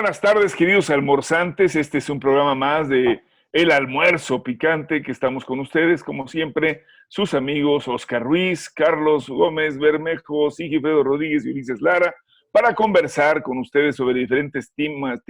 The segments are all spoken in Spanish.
buenas tardes, queridos almorzantes. Este es un programa más de El Almuerzo Picante que estamos con ustedes, como siempre, sus amigos Oscar Ruiz, Carlos Gómez Bermejo, Sigifredo Rodríguez y Ulises Lara, para conversar con ustedes sobre diferentes temas,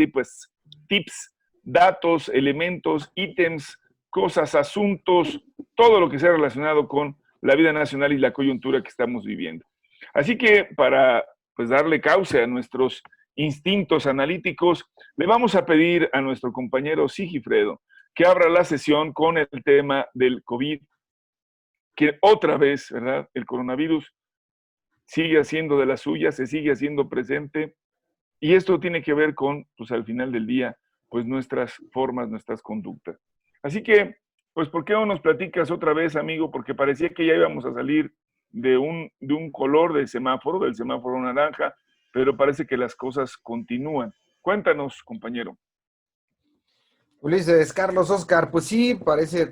tips, datos, elementos, ítems, cosas, asuntos, todo lo que sea relacionado con la vida nacional y la coyuntura que estamos viviendo. Así que para darle cauce a nuestros instintos analíticos, le vamos a pedir a nuestro compañero Sigifredo que abra la sesión con el tema del COVID, que otra vez, ¿verdad? El coronavirus sigue haciendo de las suyas, se sigue haciendo presente, y esto tiene que ver con, pues al final del día, pues nuestras formas, nuestras conductas. Así que, pues, ¿por qué no nos platicas otra vez, amigo? Porque parecía que ya íbamos a salir de un color del semáforo naranja, pero parece que las cosas continúan. Cuéntanos, compañero. Ulises, Carlos, Oscar, pues sí,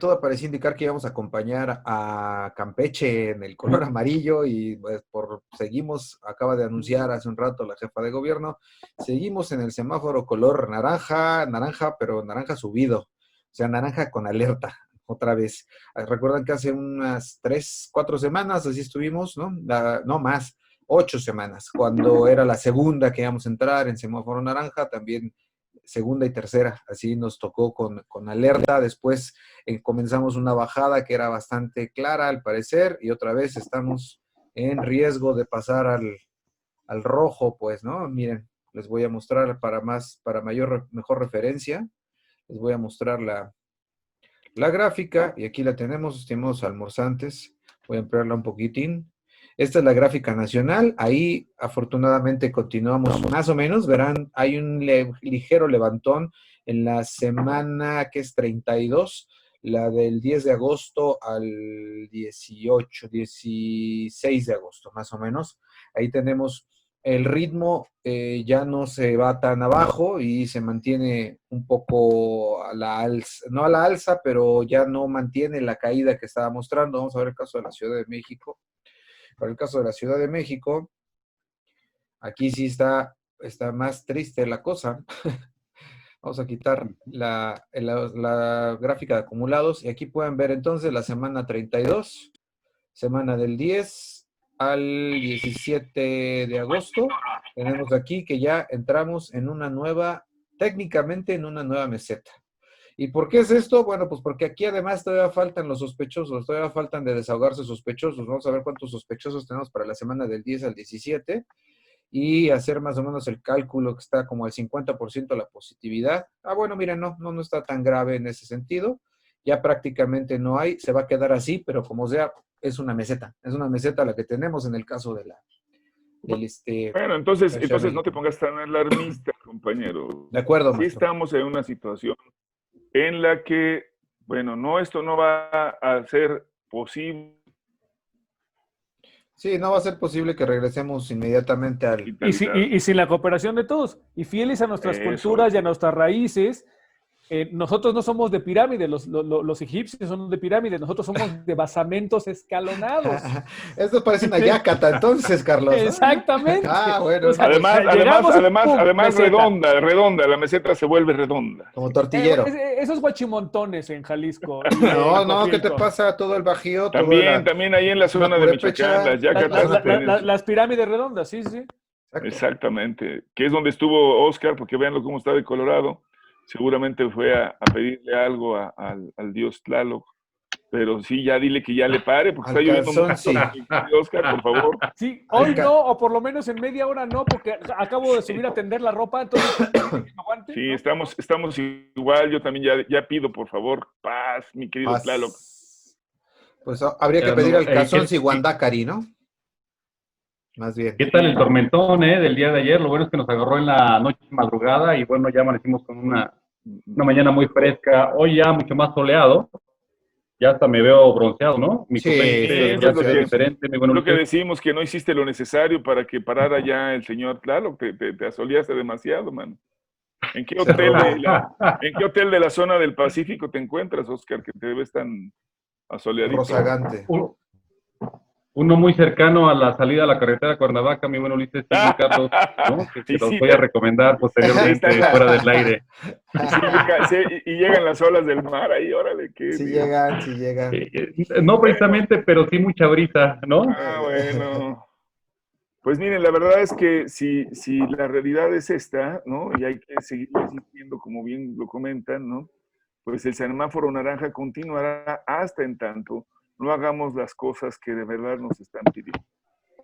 todo parecía indicar que íbamos a acompañar a Campeche en el color amarillo y pues seguimos, acaba de anunciar hace un rato la jefa de gobierno, seguimos en el semáforo color naranja, pero naranja subido, o sea, naranja con alerta, otra vez. Recuerdan que hace unas 3, 4 semanas así estuvimos, ¿no? No más, 8 semanas, cuando era la segunda que íbamos a entrar en semáforo naranja, también segunda y tercera, así nos tocó con alerta, después comenzamos una bajada que era bastante clara al parecer, y otra vez estamos en riesgo de pasar al rojo, pues, ¿no? Miren, les voy a mostrar para mejor referencia, les voy a mostrar la gráfica, y aquí la tenemos, estimados almorzantes, voy a ampliarla un poquitín. Esta es la gráfica nacional, ahí afortunadamente continuamos más o menos, verán, hay un ligero levantón en la semana que es 32, la del 10 de agosto al 16 de agosto, más o menos. Ahí tenemos el ritmo, ya no se va tan abajo y se mantiene un poco a la alza, no a la alza, pero ya no mantiene la caída que estaba mostrando. Vamos a ver el caso de la Ciudad de México. Para el caso de la Ciudad de México, aquí sí está más triste la cosa. Vamos a quitar la gráfica de acumulados y aquí pueden ver entonces la semana 32, semana del 10 al 17 de agosto. Tenemos aquí que ya entramos en técnicamente en una nueva meseta. ¿Y por qué es esto? Bueno, pues porque aquí además todavía faltan los sospechosos, todavía faltan de desahogarse sospechosos. Vamos a ver cuántos sospechosos tenemos para la semana del 10 al 17 y hacer más o menos el cálculo que está como al 50% la positividad. Bueno, miren, no está tan grave en ese sentido. Ya prácticamente no hay, se va a quedar así, pero como sea, es una meseta la que tenemos en el caso del Bueno, entonces no te pongas tan alarmista, compañero. De acuerdo, Sí maestro. estamos en una situación en la que, bueno, esto no va a ser posible. Sí, no va a ser posible que regresemos inmediatamente al... Y sin la cooperación de todos, y fieles a nuestras culturas y a nuestras raíces. Nosotros no somos de pirámide, los egipcios son de pirámide, nosotros somos de basamentos escalonados. Esto parece una yácata, entonces, Carlos, ¿no? Exactamente. Bueno. O sea, Además redonda, la meseta se vuelve redonda. Como tortillero. Esos guachimontones en Jalisco. No, ¿qué te pasa? Todo el Bajío. También ahí en la zona de Michoacán, las yacatas. Las pirámides redondas, sí. Exactamente, que es donde estuvo Oscar, porque véanlo cómo está de Colorado. Seguramente fue a pedirle algo al dios Tlaloc, pero sí, ya dile que ya le pare, porque está lloviendo mucho, sí. Oscar, por favor. Sí, hoy no, o por lo menos en media hora no, porque acabo de subir a tender la ropa, entonces aguante, sí, ¿no? estamos igual, yo también ya pido, por favor, paz, mi querido Tlaloc. Pues habría que pedir al Cazón Siguandacari, ¿no? Más bien. ¿Qué tal el tormentón del día de ayer? Lo bueno es que nos agarró en la noche madrugada y bueno, ya amanecimos con una mañana muy fresca. Hoy ya mucho más soleado. Ya hasta me veo bronceado, ¿no? Mi eso es lo que diferente. Lo que decimos, que no hiciste lo necesario para que parara ya el señor Tlaloc. Te asoleaste demasiado, man. ¿En qué hotel de la zona del Pacífico te encuentras, Oscar, que te ves tan asoleadito? Rozagante. uno muy cercano a la salida a la carretera de Cuernavaca, mi buen Ulises, sí, Carlos, ¿no? Que Y los sí, voy a recomendar posteriormente fuera del aire. y llegan las olas del mar ahí, órale, qué Sí bien. llegan, sí llegan. No precisamente, pero sí mucha brisa, ¿no? Bueno. Pues miren, la verdad es que si la realidad es esta, ¿no? Y hay que seguir insistiendo, como bien lo comentan, ¿no? Pues el semáforo naranja continuará hasta en tanto no hagamos las cosas que de verdad nos están pidiendo.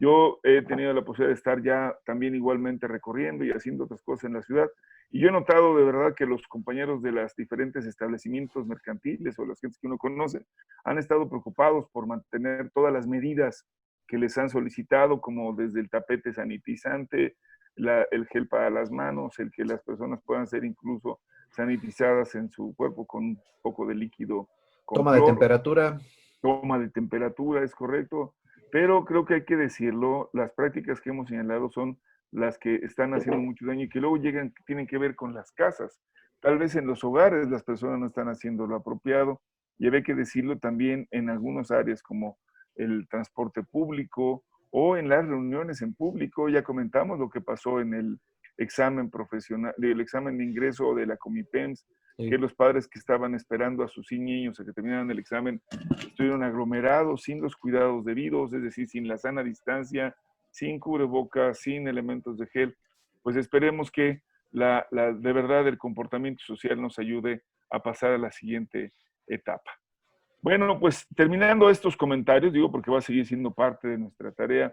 Yo he tenido la posibilidad de estar ya también igualmente recorriendo y haciendo otras cosas en la ciudad, y yo he notado de verdad que los compañeros de los diferentes establecimientos mercantiles o las gentes que uno conoce han estado preocupados por mantener todas las medidas que les han solicitado, como desde el tapete sanitizante, el gel para las manos, el que las personas puedan ser incluso sanitizadas en su cuerpo con un poco de líquido con Toma de cloro. temperatura. Toma de temperatura, es correcto, pero creo que hay que decirlo, las prácticas que hemos señalado son las que están haciendo mucho daño y que luego tienen que ver con las casas. Tal vez en los hogares las personas no están haciendo lo apropiado, y hay que decirlo también en algunas áreas como el transporte público o en las reuniones en público. Ya comentamos lo que pasó en el examen profesional, del examen de ingreso de la Comipems, Sí. que los padres que estaban esperando a sus niños a que terminaran el examen estuvieron aglomerados sin los cuidados debidos, es decir, sin la sana distancia, sin cubrebocas, sin elementos de gel. Pues esperemos que de verdad el comportamiento social nos ayude a pasar a la siguiente etapa. Bueno, pues terminando estos comentarios, digo porque va a seguir siendo parte de nuestra tarea,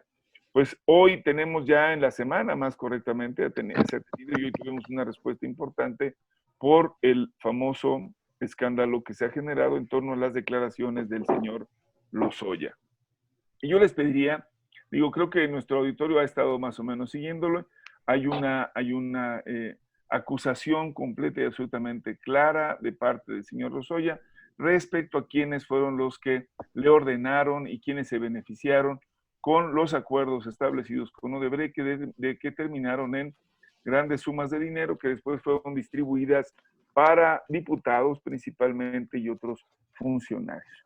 pues hoy tenemos ya en la semana, más correctamente, se ha tenido y hoy tuvimos una respuesta importante por el famoso escándalo que se ha generado en torno a las declaraciones del señor Lozoya. Y yo les pediría, digo, creo que nuestro auditorio ha estado más o menos siguiéndolo, hay una acusación completa y absolutamente clara de parte del señor Lozoya respecto a quiénes fueron los que le ordenaron y quiénes se beneficiaron con los acuerdos establecidos con Odebrecht, que terminaron en grandes sumas de dinero que después fueron distribuidas para diputados principalmente y otros funcionarios.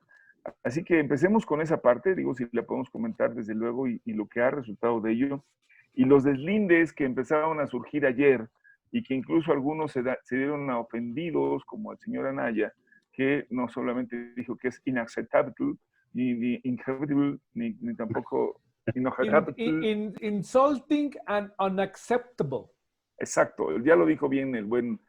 Así que empecemos con esa parte, digo, si la podemos comentar desde luego y lo que ha resultado de ello, y los deslindes que empezaron a surgir ayer y que incluso algunos se dieron a ofendidos, como el señor Anaya, que no solamente dijo que es inaceptable, ni inhabitable, ni tampoco Insulting and unacceptable. Exacto, ya lo dijo bien el buen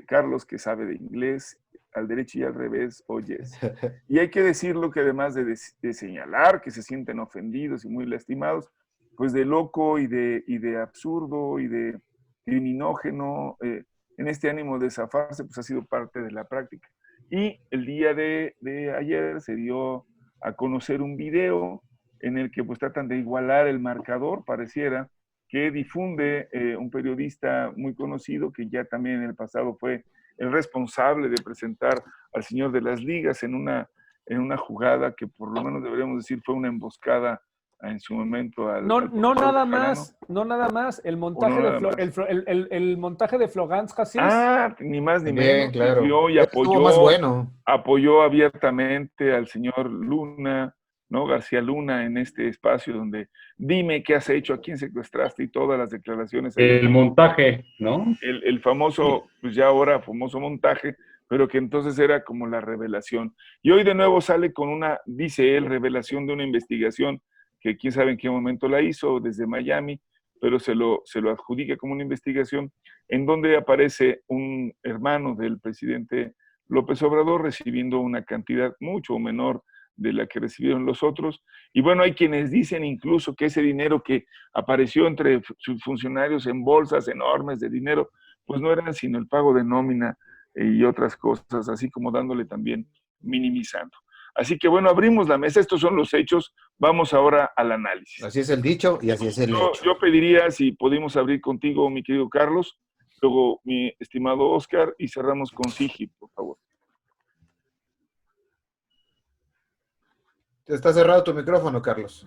Carlos, que sabe de inglés, al derecho y al revés, oyes. Y hay que decirlo que además de señalar que se sienten ofendidos y muy lastimados, pues de loco y de absurdo y de criminógeno, en este ánimo de zafarse, pues ha sido parte de la práctica. Y el día de ayer se dio a conocer un video en el que pues tratan de igualar el marcador, pareciera, que difunde un periodista muy conocido que ya también en el pasado fue el responsable de presentar al señor de las ligas en una jugada que por lo menos deberíamos decir fue una emboscada en su momento no nada más el montaje el montaje de Florence Hassis. Ni más ni Bien, menos, claro. vio y Más bueno. apoyó abiertamente al señor Luna, ¿no? García Luna, en este espacio donde dime qué has hecho, a quién secuestraste y todas las declaraciones. El montaje, ¿no? El famoso, pues ya ahora famoso montaje, pero que entonces era como la revelación. Y hoy de nuevo sale con dice él, revelación de una investigación que quién sabe en qué momento la hizo desde Miami, pero se lo adjudica como una investigación en donde aparece un hermano del presidente López Obrador recibiendo una cantidad mucho menor de la que recibieron los otros. Y bueno, hay quienes dicen incluso que ese dinero que apareció entre sus funcionarios en bolsas enormes de dinero, pues no eran sino el pago de nómina y otras cosas, así como dándole también, minimizando. Así que bueno, abrimos la mesa, estos son los hechos, vamos ahora al análisis. Así es el dicho y así es el hecho. Yo pediría si podemos abrir contigo, mi querido Carlos, luego mi estimado Oscar, y cerramos con Sigi, por favor. Está cerrado tu micrófono, Carlos.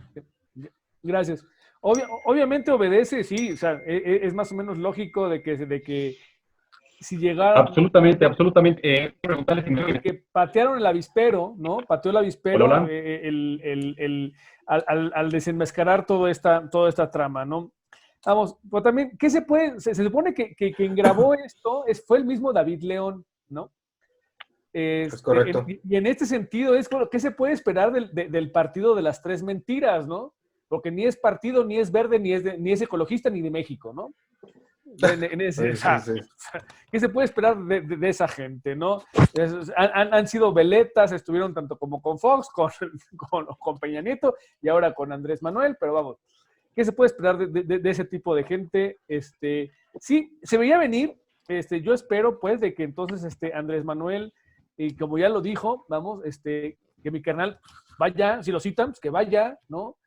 Gracias. Obviamente obedece, sí, o sea, es más o menos lógico de que si llegara... Absolutamente, absolutamente. Preguntarle si que patearon el avispero, ¿no? Pateó el avispero Hola. al desenmascarar toda esta trama, ¿no? Vamos, pues también, ¿qué se puede? Se supone que quien grabó esto fue el mismo David León, ¿no? Es correcto. Y en este sentido, ¿qué se puede esperar del partido de las tres mentiras, ¿no? Porque ni es partido, ni es verde, ni es ecologista, ni de México, ¿no? ¿Qué se puede esperar de esa gente, no? Han sido veletas, estuvieron tanto como con Fox, con Peña Nieto y ahora con Andrés Manuel, pero vamos, ¿qué se puede esperar de ese tipo de gente? Sí, se veía venir, yo espero pues de que entonces Andrés Manuel, y como ya lo dijo, vamos, que mi carnal vaya, si lo citan, pues que vaya, ¿no?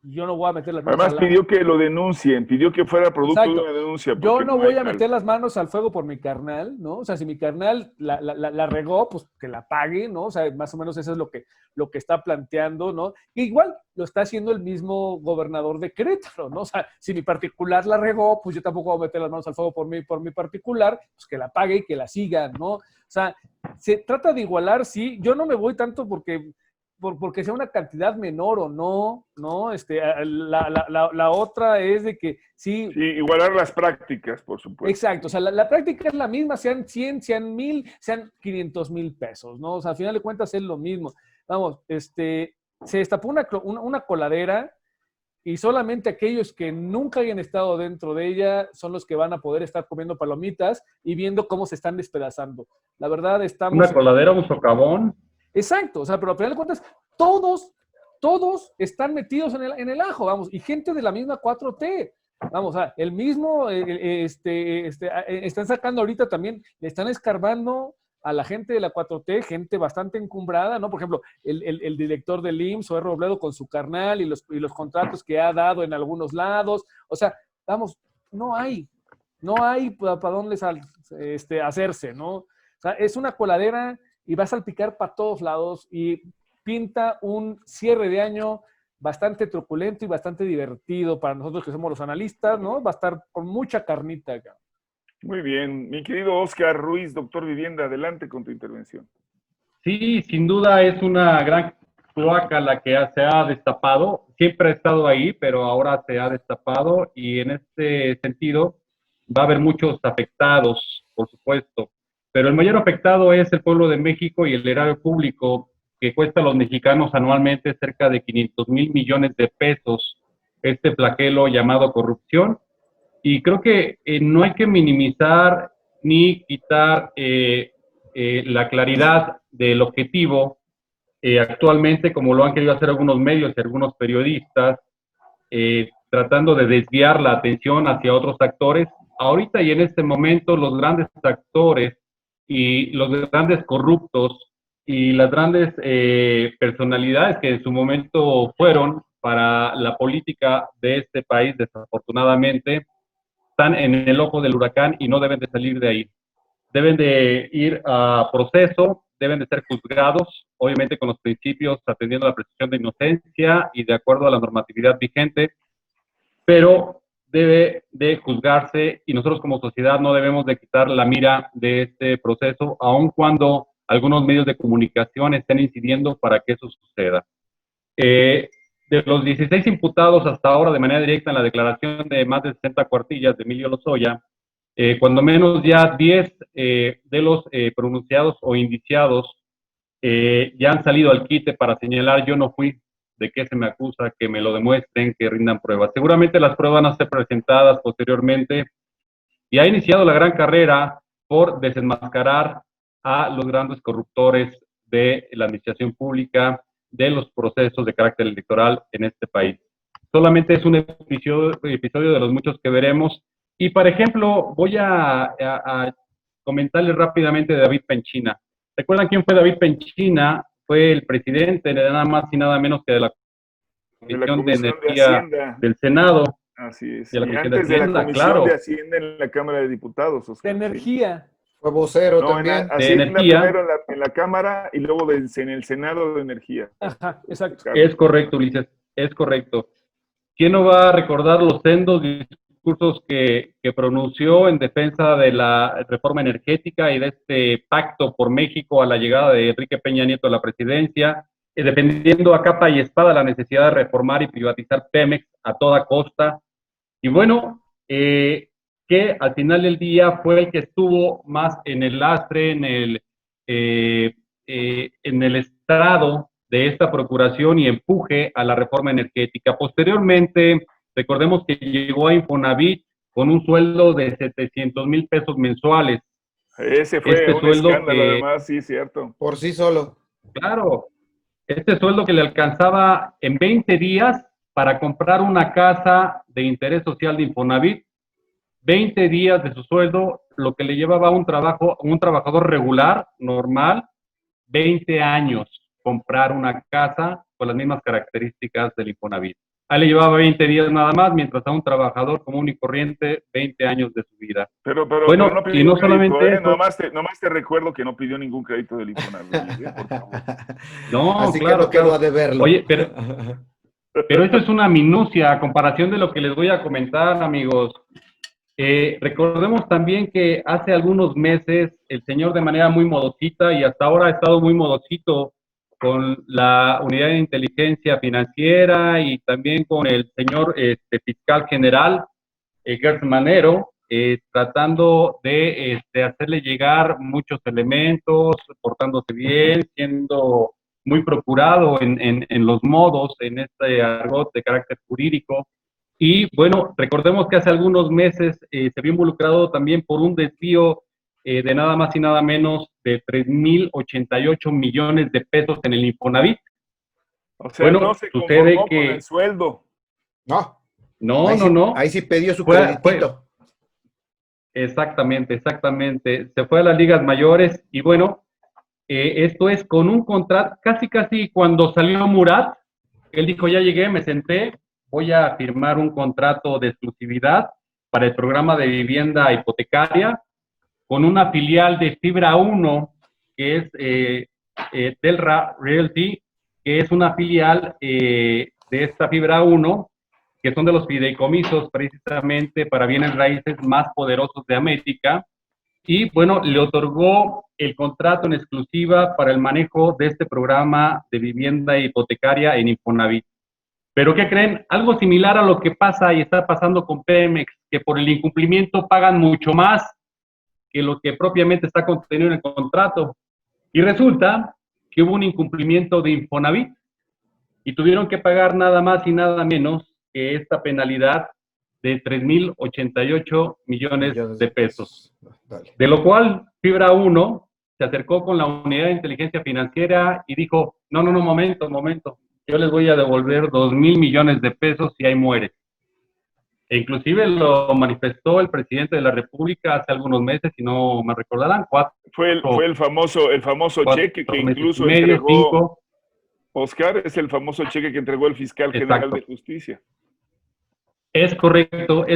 Yo no voy a meter las manos. Además pidió que lo denuncien, pidió que fuera producto de una denuncia. Yo no voy a meter las manos al fuego por mi carnal, ¿no? O sea, si mi carnal la regó, pues que la pague, ¿no? O sea, más o menos eso es lo que está planteando, ¿no? Y igual lo está haciendo el mismo gobernador de Querétaro, ¿no? O sea, si mi particular la regó, pues yo tampoco voy a meter las manos al fuego por mi particular, pues que la pague y que la sigan, ¿no? O sea, se trata de igualar, sí. Yo no me voy tanto porque sea una cantidad menor o no, ¿no? La otra es de que sí. Sí, igualar las prácticas, por supuesto. Exacto, o sea, la práctica es la misma, sean 100, sean 1000, sean 500,000 pesos, ¿no? O sea, al final de cuentas es lo mismo. Vamos, se destapó una coladera y solamente aquellos que nunca hayan estado dentro de ella son los que van a poder estar comiendo palomitas y viendo cómo se están despedazando. La verdad, estamos... Una coladera, un socavón. Exacto, o sea, pero al final de cuentas, todos están metidos en el ajo, vamos, y gente de la misma 4T. Vamos, o sea, el mismo, están sacando ahorita también, le están escarbando a la gente de la 4T, gente bastante encumbrada, ¿no? Por ejemplo, el director del IMSS, o Robledo, con su carnal y los contratos que ha dado en algunos lados. O sea, vamos, no hay para dónde hacerse, ¿no? O sea, es una coladera y va a salpicar para todos lados y pinta un cierre de año bastante truculento y bastante divertido para nosotros que somos los analistas, ¿no? Va a estar con mucha carnita acá. Muy bien. Mi querido Oscar Ruiz, doctor Vivienda, adelante con tu intervención. Sí, sin duda es una gran cloaca la que se ha destapado. Siempre ha estado ahí, pero ahora se ha destapado y en este sentido va a haber muchos afectados, por supuesto. Pero el mayor afectado es el pueblo de México y el erario público, que cuesta a los mexicanos anualmente cerca de 500,000 millones de pesos, este flagelo llamado corrupción. Y creo que no hay que minimizar ni quitar la claridad del objetivo actualmente, como lo han querido hacer algunos medios y algunos periodistas, tratando de desviar la atención hacia otros actores. Ahorita y en este momento los grandes actores y los grandes corruptos y las grandes personalidades que en su momento fueron para la política de este país, desafortunadamente, están en el ojo del huracán y no deben de salir de ahí. Deben de ir a proceso, deben de ser juzgados, obviamente con los principios, atendiendo a la presunción de inocencia y de acuerdo a la normatividad vigente, pero debe de juzgarse y nosotros como sociedad no debemos de quitar la mira de este proceso, aun cuando algunos medios de comunicación estén incidiendo para que eso suceda. De los 16 imputados hasta ahora de manera directa en la declaración de más de 60 cuartillas de Emilio Lozoya, cuando menos ya 10 de los pronunciados o indiciados ya han salido al quite para señalar yo no fui, de qué se me acusa, que me lo demuestren, que rindan pruebas. Seguramente las pruebas van a ser presentadas posteriormente y ha iniciado la gran carrera por desenmascarar a los grandes corruptores de la administración pública, de los procesos de carácter electoral en este país. Solamente es un episodio de los muchos que veremos. Y, por ejemplo, voy a comentarles rápidamente de David Penchina. ¿Recuerdan quién fue David Penchina? Fue el presidente de nada más y nada menos que de la Comisión de Energía del Senado. Así es. De la y Comisión antes de Hacienda, de la Comisión claro. de Hacienda en la Cámara de Diputados. Oscar, de energía. Fue vocero no, también. Hacienda de energía. Primero en la Cámara y luego en el Senado de Energía. Ajá, exacto. Es correcto, Ulises, es correcto. ¿Quién no va a recordar los sendos discursos que pronunció en defensa de la reforma energética y de este pacto por México a la llegada de Enrique Peña Nieto a la presidencia, defendiendo a capa y espada la necesidad de reformar y privatizar Pemex a toda costa. Y bueno, que al final del día fue el que estuvo más en el lastre, en el estrado de esta procuración y empuje a la reforma energética. Posteriormente, recordemos que llegó a Infonavit con un sueldo de 700,000 pesos mensuales. Ese fue un escándalo, además, sí, cierto. Por sí solo. Claro, este sueldo que le alcanzaba en 20 días para comprar una casa de interés social de Infonavit, 20 días de su sueldo, lo que le llevaba a un trabajador regular, normal, 20 años comprar una casa con las mismas características del Infonavit. A él le llevaba 20 días nada más, mientras a un trabajador común y corriente, 20 años de su vida. Pero bueno, no pidió y no crédito, solamente eso. Nomás te recuerdo que no pidió ningún crédito del Infonavit, por favor. No, así claro, que no quedó claro. a deberlo. Oye, pero esto es una minucia a comparación de lo que les voy a comentar, amigos. Recordemos también que hace algunos meses el señor de manera muy modosita y hasta ahora ha estado muy modosito con la unidad de inteligencia financiera y también con el señor fiscal general, Gertz Manero, tratando de hacerle llegar muchos elementos, portándose bien, siendo muy procurado en los modos, en este argot de carácter jurídico. Y bueno, recordemos que hace algunos meses se vio involucrado también por un desvío de nada más y nada menos de 3,088 millones de pesos en el Infonavit. O sea, bueno, no se sucede conformó que con el sueldo. No, no. Ahí sí pidió su creditito. Exactamente. Se fue a las ligas mayores y bueno, esto es con un contrato, casi cuando salió Murat, él dijo, ya llegué, me senté, voy a firmar un contrato de exclusividad para el programa de vivienda hipotecaria con una filial de Fibra 1, que es Delra Realty, que es una filial de esta Fibra 1, que son de los fideicomisos precisamente para bienes raíces más poderosos de América. Y bueno, le otorgó el contrato en exclusiva para el manejo de este programa de vivienda hipotecaria en Infonavit. Pero ¿qué creen? Algo similar a lo que pasa y está pasando con Pemex, que por el incumplimiento pagan mucho más que lo que propiamente está contenido en el contrato. Y resulta que hubo un incumplimiento de Infonavit y tuvieron que pagar nada más y nada menos que esta penalidad de 3,088 millones de pesos. De lo cual, Fibra 1 se acercó con la unidad de inteligencia financiera y dijo, no, momento, yo les voy a devolver 2,000 millones de pesos si ahí muere. E inclusive lo manifestó el presidente de la República hace algunos meses, si no me recordarán, Fue el famoso cheque que incluso entregó 5. Oscar, es el famoso cheque que entregó el fiscal general de justicia. Es correcto,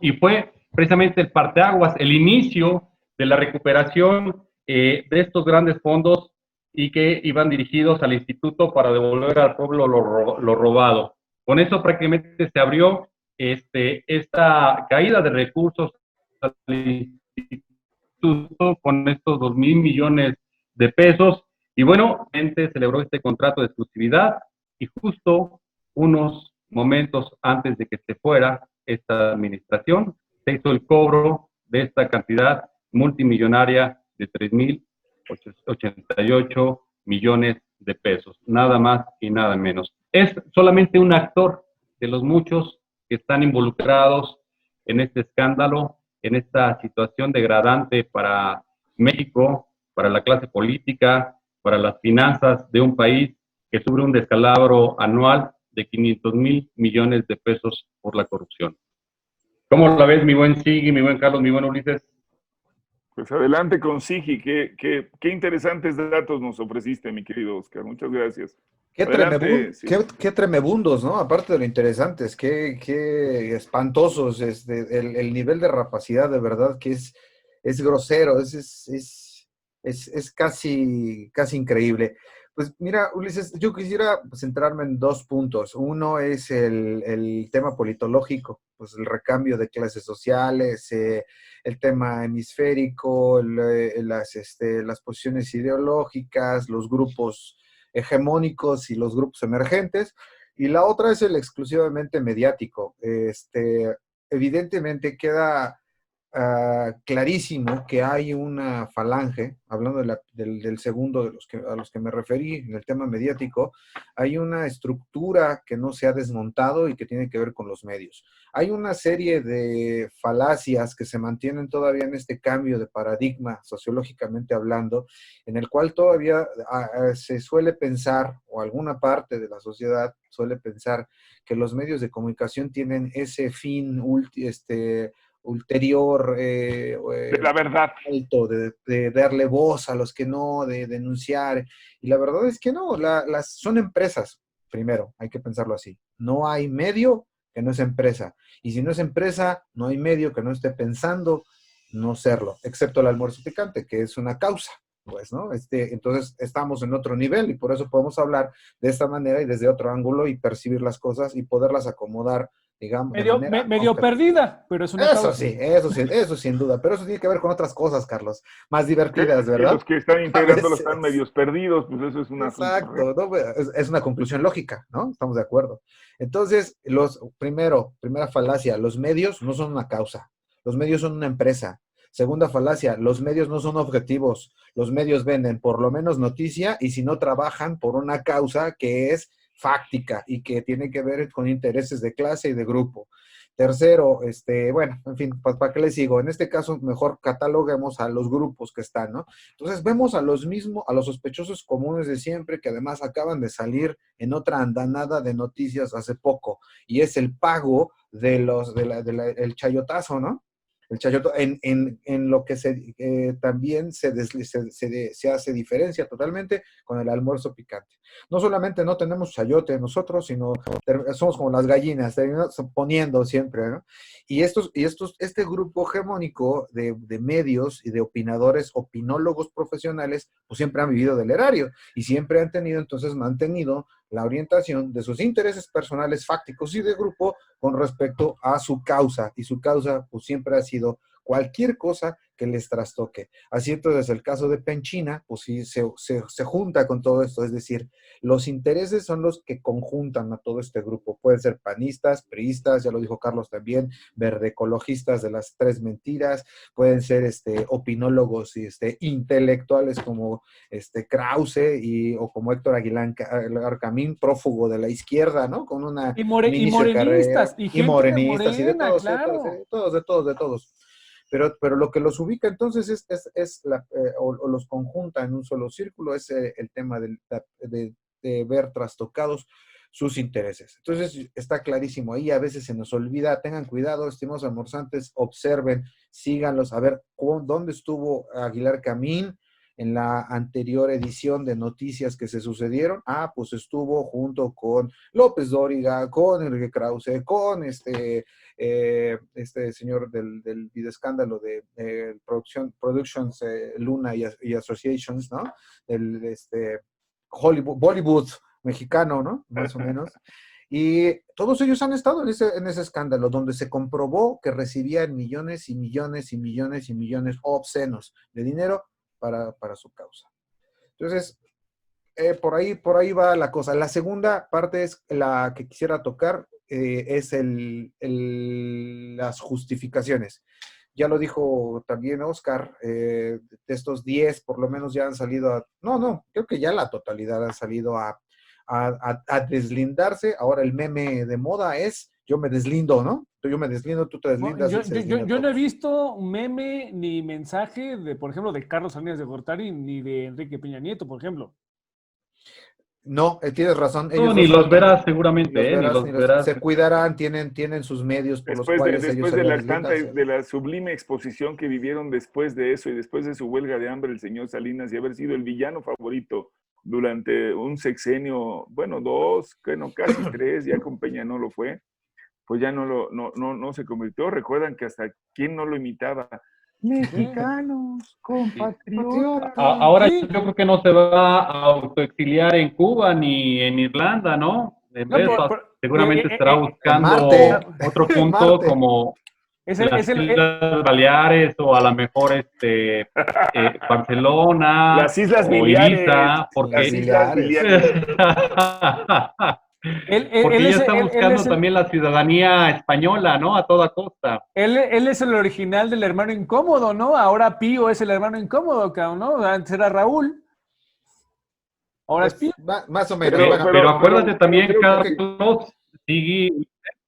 y fue precisamente el parteaguas, el inicio de la recuperación de estos grandes fondos y que iban dirigidos al instituto para devolver al pueblo lo robado. Con eso prácticamente se abrió esta caída de recursos al instituto con estos 2,000 millones de pesos. Y bueno, se celebró este contrato de exclusividad y justo unos momentos antes de que se fuera esta administración, se hizo el cobro de esta cantidad multimillonaria de 3,088 millones de pesos, nada más y nada menos. Es solamente un actor de los muchos que están involucrados en este escándalo, en esta situación degradante para México, para la clase política, para las finanzas de un país que sufre un descalabro anual de 500,000 millones de pesos por la corrupción. ¿Cómo la ves, mi buen Sigui, mi buen Carlos, mi buen Ulises? Pues adelante con Sigi, qué interesantes datos nos ofreciste, mi querido Oscar. Muchas gracias. Qué tremebundos, ¿no? Aparte de lo interesantes, qué espantosos, el nivel de rapacidad de verdad que es grosero, es casi increíble. Pues mira, Ulises, yo quisiera centrarme en dos puntos. Uno es el tema politológico, pues el recambio de clases sociales, el tema hemisférico, las posiciones ideológicas, los grupos hegemónicos y los grupos emergentes. Y la otra es el exclusivamente mediático. Evidentemente queda clarísimo que hay una falange, hablando del segundo a los que me referí, en el tema mediático, hay una estructura que no se ha desmontado y que tiene que ver con los medios. Hay una serie de falacias que se mantienen todavía en este cambio de paradigma, sociológicamente hablando, en el cual todavía se suele pensar, o alguna parte de la sociedad suele pensar, que los medios de comunicación tienen ese fin ulterior, De la verdad. alto, de darle voz a los que no, de denunciar. Y la verdad es que no, son empresas, primero, hay que pensarlo así. No hay medio que no es empresa. Y si no es empresa, no hay medio que no esté pensando no serlo, excepto el almuerzo picante, que es una causa. Pues, ¿no? Entonces estamos en otro nivel y por eso podemos hablar de esta manera y desde otro ángulo y percibir las cosas y poderlas acomodar, digamos, Medio perdida, pero es una causa. Sí, eso sin duda, pero eso tiene que ver con otras cosas, Carlos, más divertidas, Que ¿verdad? los que están integrándolo están medios perdidos, pues eso es una... Exacto, ¿no? Es una conclusión lógica, ¿no? Estamos de acuerdo. Entonces, primera falacia, los medios no son una causa, los medios son una empresa. Segunda falacia, los medios no son objetivos, los medios venden por lo menos noticia y si no trabajan por una causa que es fáctica y que tiene que ver con intereses de clase y de grupo. Tercero, bueno, en fin, ¿para qué les sigo? En este caso, mejor cataloguemos a los grupos que están, ¿no? Entonces, vemos a los sospechosos comunes de siempre, que además acaban de salir en otra andanada de noticias hace poco, y es el pago el chayotazo, ¿no? El chayote, en lo que también se hace diferencia totalmente con el almuerzo picante. No solamente no tenemos chayote nosotros, sino somos como las gallinas, terminamos poniendo siempre, ¿no? Este grupo hegemónico de medios y de opinadores, opinólogos profesionales, pues siempre han vivido del erario y siempre han mantenido la orientación de sus intereses personales, fácticos y de grupo con respecto a su causa, y su causa pues siempre ha sido cualquier cosa que les trastoque. Así entonces el caso de Penchina, pues sí, se junta con todo esto, es decir, los intereses son los que conjuntan a todo este grupo. Pueden ser panistas, priistas, ya lo dijo Carlos también, verdeecologistas de las tres mentiras, pueden ser opinólogos y intelectuales como Krause o como Héctor Aguilar Camín, prófugo de la izquierda, ¿no? Con una morenistas, y morenistas, y de Morena, todos, claro. de todos. Pero lo que los ubica entonces o los conjunta en un solo círculo es el tema de ver trastocados sus intereses. Entonces está clarísimo ahí, a veces se nos olvida, tengan cuidado, estimados almorzantes, observen, síganlos, a ver dónde estuvo Aguilar Camín en la anterior edición de noticias que se sucedieron. Pues estuvo junto con López Dóriga, con Enrique Krause, con este señor del videoescándalo de Productions Luna y Associations, ¿no? Bollywood mexicano, ¿no? Más o menos. Y todos ellos han estado en ese escándalo, donde se comprobó que recibían millones y millones y millones y millones obscenos de dinero para su causa. Entonces, por ahí va la cosa. La segunda parte es la que quisiera tocar, es las justificaciones. Ya lo dijo también Oscar, de estos 10 por lo menos ya han salido creo que ya la totalidad han salido a deslindarse. Ahora el meme de moda es yo me deslindo, ¿no? Yo me deslindo, tú te deslindas. Yo no he visto meme ni mensaje por ejemplo, de Carlos Salinas de Gortari ni de Enrique Peña Nieto, por ejemplo. No, tienes razón. No, ni los verás seguramente, ni los verás. Se cuidarán, tienen sus medios por los cuales ellos se después de la sublime exposición que vivieron después de eso y después de su huelga de hambre el señor Salinas y haber sido el villano favorito durante un sexenio, bueno, 2, bueno, casi 3, ya con Peña no lo fue, pues ya no se convirtió. Recuerdan que hasta quién no lo imitaba, Mexicanos, compatriotas. Ahora Sí. yo creo que no se va a autoexiliar en Cuba ni en Irlanda, ¿no? En No, vez de eso, seguramente estará En buscando Marte. otro En punto Marte. como es las Islas Baleares o a lo mejor Barcelona Las Islas o Biliares, Ibiza, Las las porque Islas biliares. Biliares. porque ya está él buscando también la ciudadanía española, ¿no? A toda costa. él es el original del hermano incómodo, ¿no? Ahora Pío es el hermano incómodo, cabrón, ¿no? Antes era Raúl, ahora es Pues Pío. más o menos. Pero, Bueno, Pero pero, pero, acuérdate pero también, creo que Carlos, sigue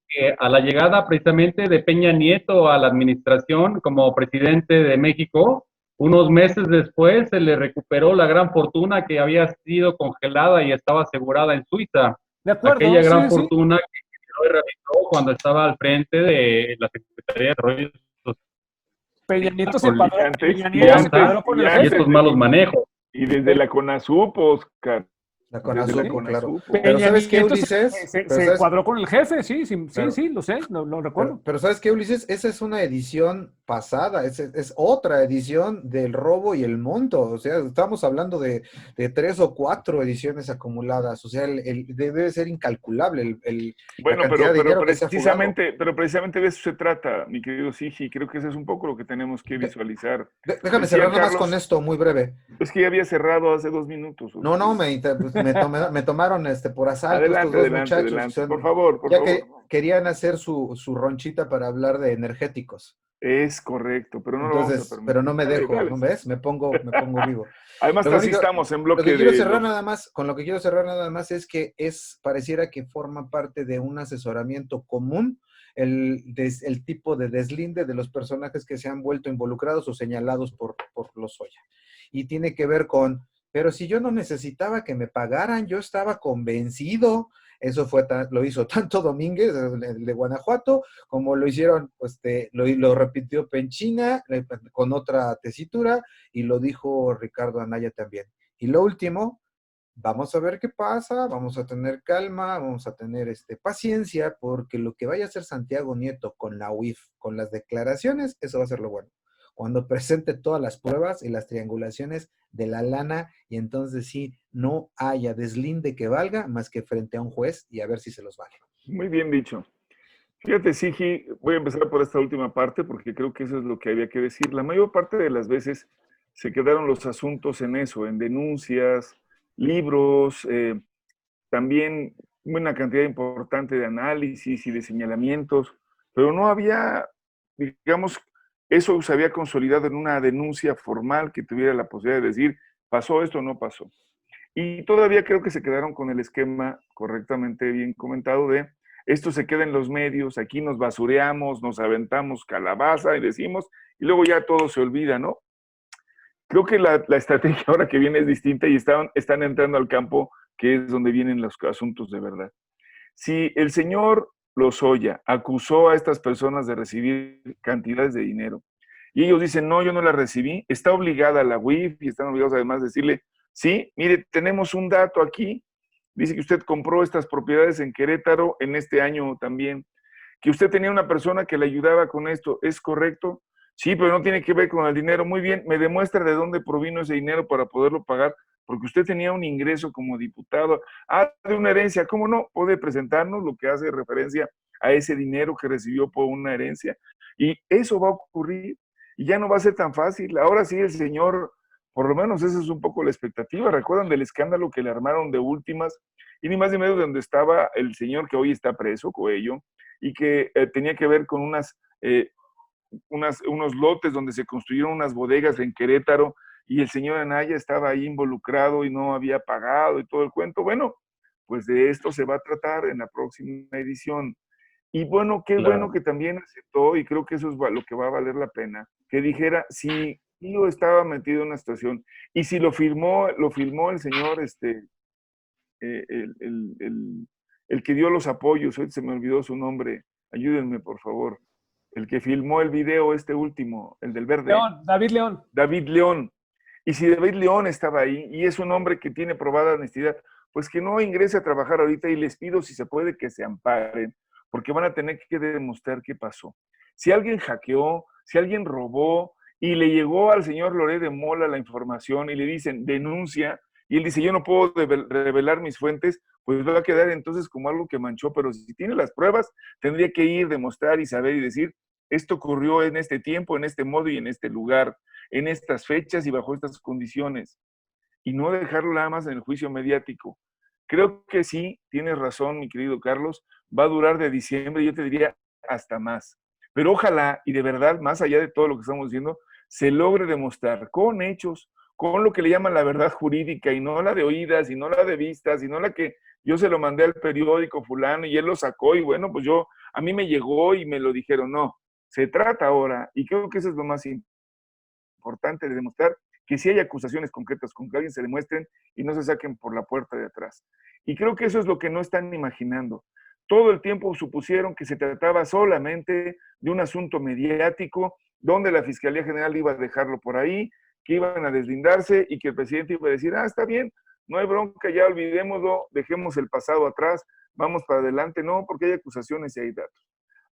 que a la llegada precisamente de Peña Nieto a la administración como presidente de México, unos meses después se le recuperó la gran fortuna que había sido congelada y estaba asegurada en Suiza. De acuerdo, Aquella gran sí, sí. fortuna que generó y realizó cuando estaba al frente de la Secretaría de Desarrollo Peña Nieto se Social cuadró, y antes, Peña y Nieto se antes, cuadró con y el y antes, jefe. estos malos manejos. y desde la CONASUP, Oscar, la desde la CONASUPO, claro. CONASUP. Pero Peña ¿sabes qué, Nieto Ulises? Pero se ¿sabes? cuadró con el jefe, sí, sí, sí, Claro. sí, lo sé, lo recuerdo. Pero ¿sabes qué, Ulises? Esa es una edición pasada, es otra edición del robo y el monto. O sea, estamos hablando de 3 o 4 ediciones acumuladas. O sea, debe ser incalculable la Bueno, cantidad de dinero que se ha fugado. pero precisamente de eso se trata, mi querido Sigi. Creo que eso es un poco lo que tenemos que De- visualizar. Déjame cerrar Decía nada más con Carlos, esto, muy breve. es que ya había cerrado hace 2 minutos. No, no, pues, me tomaron por asalto estos Adelante, dos adelante, muchachos. O adelante. sea, Por favor, por ya que favor. querían hacer su ronchita para hablar de energéticos. Es correcto, pero no lo vamos a Entonces, pero no permitir. me Dale, dejo, dale. ¿no ves? Me pongo vivo. Además, Lo así único, estamos en lo que bloque quiero de cerrar los... nada más, con lo que quiero cerrar nada más es que pareciera que forma parte de un asesoramiento común el tipo de deslinde de los personajes que se han vuelto involucrados o señalados por Lozoya. Y tiene que ver con, pero si yo no necesitaba que me pagaran, yo estaba convencido. Eso lo hizo tanto Domínguez, el de Guanajuato, como lo hicieron, lo repitió Penchina con otra tesitura y lo dijo Ricardo Anaya también. Y lo último, vamos a ver qué pasa, vamos a tener calma, vamos a tener paciencia, porque lo que vaya a hacer Santiago Nieto con la UIF, con las declaraciones, eso va a ser lo bueno. Cuando presente todas las pruebas y las triangulaciones de la lana, y entonces sí, no haya deslinde que valga más que frente a un juez y a ver si se los vale. Muy bien dicho. Fíjate, Sigi, voy a empezar por esta última parte porque creo que eso es lo que había que decir. La mayor parte de las veces se quedaron los asuntos en eso, en denuncias, libros, también una cantidad importante de análisis y de señalamientos, pero no había, digamos, eso se había consolidado en una denuncia formal que tuviera la posibilidad de decir, pasó esto o no pasó. Y todavía creo que se quedaron con el esquema correctamente bien comentado de esto se queda en los medios, aquí nos basureamos, nos aventamos calabaza y decimos, y luego ya todo se olvida, ¿no? Creo que la estrategia ahora que viene es distinta y están entrando al campo que es donde vienen los asuntos de verdad. Si el señor Lozoya acusó a estas personas de recibir cantidades de dinero y ellos dicen, no, yo no la recibí, está obligada la UIF y están obligados además a decirle, sí, mire, tenemos un dato aquí, dice que usted compró estas propiedades en Querétaro en este año también, que usted tenía una persona que le ayudaba con esto, ¿es correcto? Sí, pero no tiene que ver con el dinero. Muy bien, me demuestra de dónde provino ese dinero para poderlo pagar, porque usted tenía un ingreso como diputado. Ah, de una herencia, ¿cómo no? Puede presentarnos lo que hace referencia a ese dinero que recibió por una herencia. Y eso va a ocurrir y ya no va a ser tan fácil. Ahora sí el señor, por lo menos esa es un poco la expectativa. ¿Recuerdan del escándalo que le armaron de últimas? Y ni más ni menos de donde estaba el señor que hoy está preso, Coello, y que tenía que ver con unos lotes donde se construyeron unas bodegas en Querétaro y el señor Anaya estaba ahí involucrado y no había pagado y todo el cuento. Bueno, pues de esto se va a tratar en la próxima edición. Y bueno, qué bueno que también aceptó, y creo que eso es lo que va a valer la pena, que dijera si yo estaba metido en una situación y si lo filmó el señor, eh, el, el, el, el que dio los apoyos, hoy se me olvidó su nombre, ayúdenme por favor, el que filmó el video este último, el del verde, León, David León. David León. Y si David León estaba ahí y es un hombre que tiene probada honestidad, pues que no ingrese a trabajar ahorita y les pido si se puede que se amparen, porque van a tener que demostrar qué pasó. Si alguien hackeó, si alguien robó y le llegó al señor Loret de Mola la información y le dicen, denuncia, y él dice, yo no puedo revelar mis fuentes, pues va a quedar entonces como algo que manchó, pero si tiene las pruebas, tendría que ir, demostrar y saber y decir, esto ocurrió en este tiempo, en este modo y en este lugar, en estas fechas y bajo estas condiciones, y no dejarlo nada más en el juicio mediático. Creo que sí, tienes razón, mi querido Carlos, va a durar de diciembre, yo te diría hasta más. Pero ojalá, y de verdad, más allá de todo lo que estamos diciendo, se logre demostrar con hechos, con lo que le llaman la verdad jurídica, y no la de oídas, y no la de vistas, y no la que yo se lo mandé al periódico fulano y él lo sacó, y bueno, pues a mí me llegó y me lo dijeron. No, se trata ahora, y creo que eso es lo más importante, de demostrar que si hay acusaciones concretas, con que alguien se demuestren y no se saquen por la puerta de atrás. Y creo que eso es lo que no están imaginando. Todo el tiempo supusieron que se trataba solamente de un asunto mediático, donde la Fiscalía General iba a dejarlo por ahí, que iban a deslindarse y que el presidente iba a decir, está bien, no hay bronca, ya olvidémoslo, dejemos el pasado atrás, vamos para adelante. No, porque hay acusaciones y hay datos.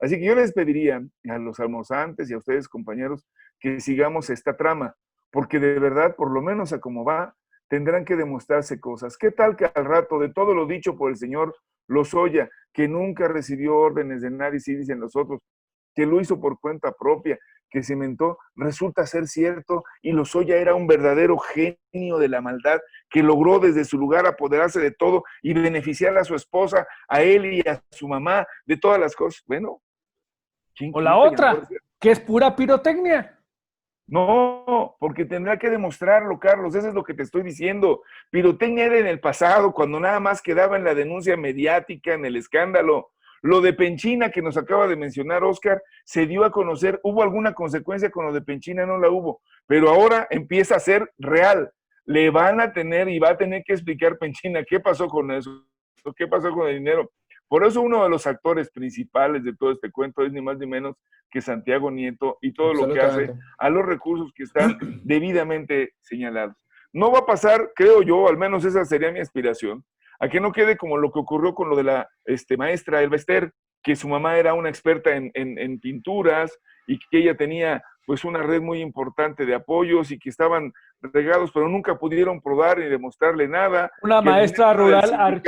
Así que yo les pediría a los almorzantes y a ustedes, compañeros, que sigamos esta trama, porque de verdad, por lo menos a cómo va, tendrán que demostrarse cosas. ¿Qué tal que al rato de todo lo dicho por el señor Lozoya, que nunca recibió órdenes de nadie, sí dicen los otros, que lo hizo por cuenta propia, que se inventó, resulta ser cierto, y Lozoya era un verdadero genio de la maldad, que logró desde su lugar apoderarse de todo y beneficiar a su esposa, a él y a su mamá, de todas las cosas? Bueno, o la otra, que es pura pirotecnia. No, porque tendrá que demostrarlo, Carlos, eso es lo que te estoy diciendo. Pirotecnia era en el pasado, cuando nada más quedaba en la denuncia mediática, en el escándalo. Lo de Penchina, que nos acaba de mencionar Oscar, se dio a conocer. ¿Hubo alguna consecuencia con lo de Penchina? No la hubo, pero ahora empieza a ser real. Le van a tener y va a tener que explicar Penchina qué pasó con eso, qué pasó con el dinero. Por eso uno de los actores principales de todo este cuento es ni más ni menos que Santiago Nieto y todo lo que hace a los recursos que están debidamente señalados. No va a pasar, creo yo, al menos esa sería mi aspiración, a que no quede como lo que ocurrió con lo de la maestra Elba Ester, que su mamá era una experta en pinturas y que ella tenía pues una red muy importante de apoyos y que estaban regados, pero nunca pudieron probar ni demostrarle nada. Una maestra rural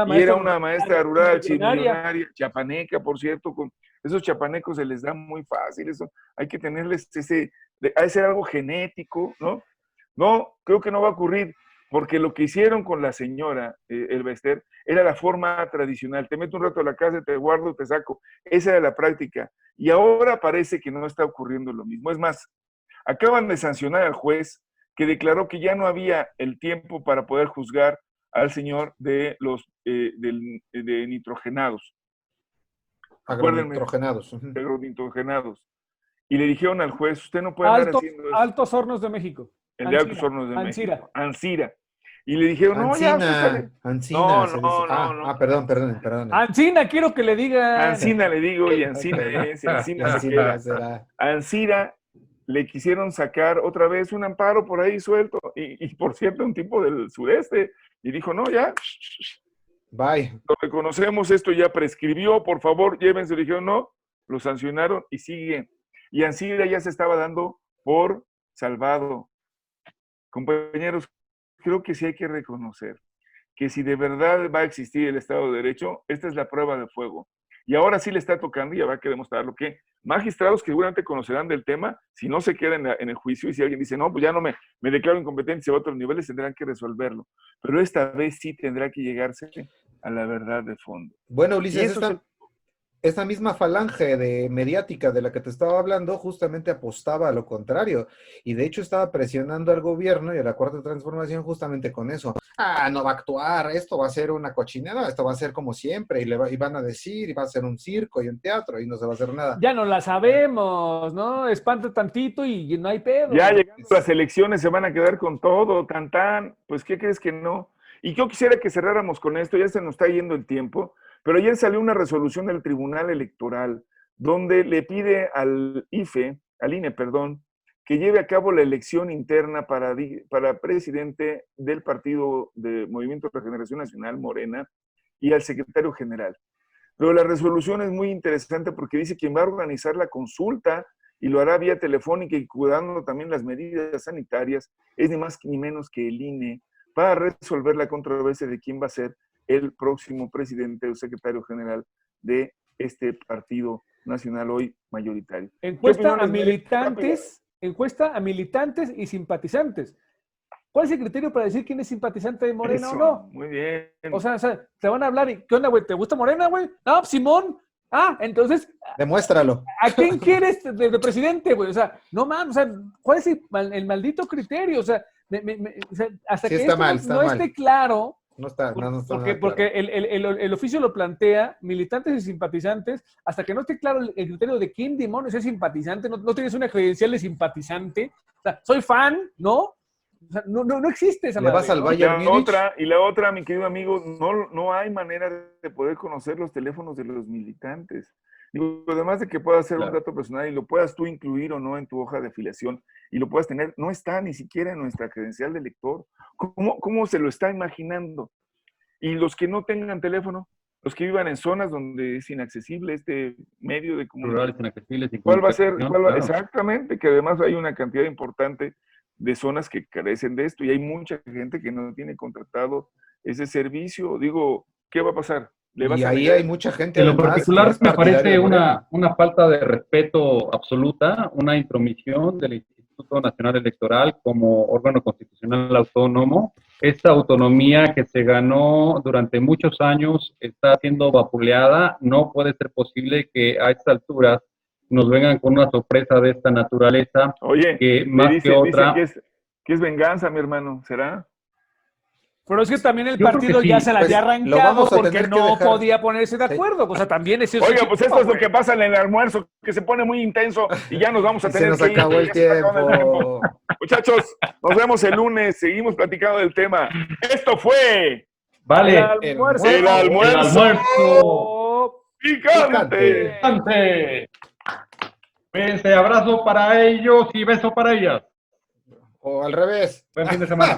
y era una maestra rural archimillonaria, chapaneca, por cierto, con esos chapanecos se les da muy fácil, eso hay que tenerles ha de ser algo genético, ¿no? No, creo que no va a ocurrir, porque lo que hicieron con la señora Elba Ester era la forma tradicional. Te meto un rato a la casa, te guardo, te saco. Esa era la práctica. Y ahora parece que no está ocurriendo lo mismo. Es más, acaban de sancionar al juez que declaró que ya no había el tiempo para poder juzgar al señor de los de nitrogenados. Agronitrogenados. Agronitrogenados. Y le dijeron al juez, usted no puede andar haciendo eso. Altos Hornos de México. El de Altos Hornos de México. Ancira. Y le dijeron, Ancina, no, no. Perdón. Ancina, quiero que le diga. Ancina le digo, y Ancina es, Ancina se queda. Ancira le quisieron sacar otra vez un amparo por ahí suelto, y por cierto, un tipo del sureste, y dijo, no, ya, bye. Lo reconocemos, esto ya prescribió, por favor, llévense. Le dijeron, no, lo sancionaron y sigue. Y Ancira ya se estaba dando por salvado. Compañeros, creo que sí hay que reconocer que si de verdad va a existir el Estado de Derecho, esta es la prueba de fuego. Y ahora sí le está tocando y habrá que demostrarlo, que magistrados que seguramente conocerán del tema, si no se quedan en el juicio y si alguien dice, no, pues ya no me declaro incompetente, se va a otros niveles, tendrán que resolverlo. Pero esta vez sí tendrá que llegarse a la verdad de fondo. Bueno, Ulises, esta misma falange de mediática de la que te estaba hablando justamente apostaba a lo contrario y de hecho estaba presionando al gobierno y a la Cuarta Transformación justamente con eso. No va a actuar, esto va a ser una cochinada, esto va a ser como siempre y van a decir, y va a ser un circo y un teatro y no se va a hacer nada. Ya no la sabemos, ¿no? Espanta tantito y no hay pedo. Ya llegando las elecciones se van a quedar con todo, tan, pues ¿qué crees que no? Y yo quisiera que cerráramos con esto, ya se nos está yendo el tiempo. Pero ayer salió una resolución del Tribunal Electoral donde le pide al INE, que lleve a cabo la elección interna para presidente del Partido de Movimiento de Regeneración Nacional, Morena, y al secretario general. Pero la resolución es muy interesante porque dice quién va a organizar la consulta y lo hará vía telefónica y cuidando también las medidas sanitarias, es ni más ni menos que el INE, para resolver la controversia de quién va a ser el próximo presidente o secretario general de este partido nacional hoy mayoritario. Encuesta a militantes y simpatizantes. ¿Cuál es el criterio para decir quién es simpatizante de Morena o no? Muy bien. O sea, te van a hablar y ¿qué onda, güey? ¿Te gusta Morena, güey? No, Simón. Ah, entonces, demuéstralo. ¿a quién quieres de presidente, güey? O sea, no mames, o sea, ¿cuál es el maldito criterio? O sea, hasta sí, que está esto mal, no esté claro, no está porque el oficio lo plantea, militantes y simpatizantes, hasta que no esté claro el criterio de quién demonios es simpatizante, no tienes una credencial de simpatizante, o sea, soy fan, ¿no? O sea, no existe esa madre. Le vas al Bayern Múnich. Y la otra, mi querido amigo, no hay manera de poder conocer los teléfonos de los militantes. Digo, además de que puedas hacer un dato personal y lo puedas tú incluir o no en tu hoja de afiliación y lo puedas tener, no está ni siquiera en nuestra credencial de lector. ¿Cómo se lo está imaginando? Y los que no tengan teléfono, los que vivan en zonas donde es inaccesible este medio de comunicación. Inaccesibles, ¿Cuál va a ser? Exactamente, que además hay una cantidad importante de zonas que carecen de esto y hay mucha gente que no tiene contratado ese servicio. Digo, ¿qué va a pasar? Y ahí hay mucha gente. En lo particular me parece una falta de respeto absoluta, una intromisión del Instituto Nacional Electoral como órgano constitucional autónomo. Esta autonomía que se ganó durante muchos años está siendo vapuleada. No puede ser posible que a estas alturas nos vengan con una sorpresa de esta naturaleza. Oye, que más que otra... que es venganza, mi hermano, ¿será? Pero es que también el partido ya se la había arrancado porque no podía ponerse de acuerdo. O sea, también es eso. Oiga, pues esto es lo que pasa en el almuerzo, que se pone muy intenso y ya nos vamos a tener que ir. Se nos acabó el tiempo. Muchachos, nos vemos el lunes. Seguimos platicando del tema. Esto fue... Vale. El almuerzo. Picante. Cuídense, abrazo para ellos y beso para ellas. O al revés. Buen fin de semana.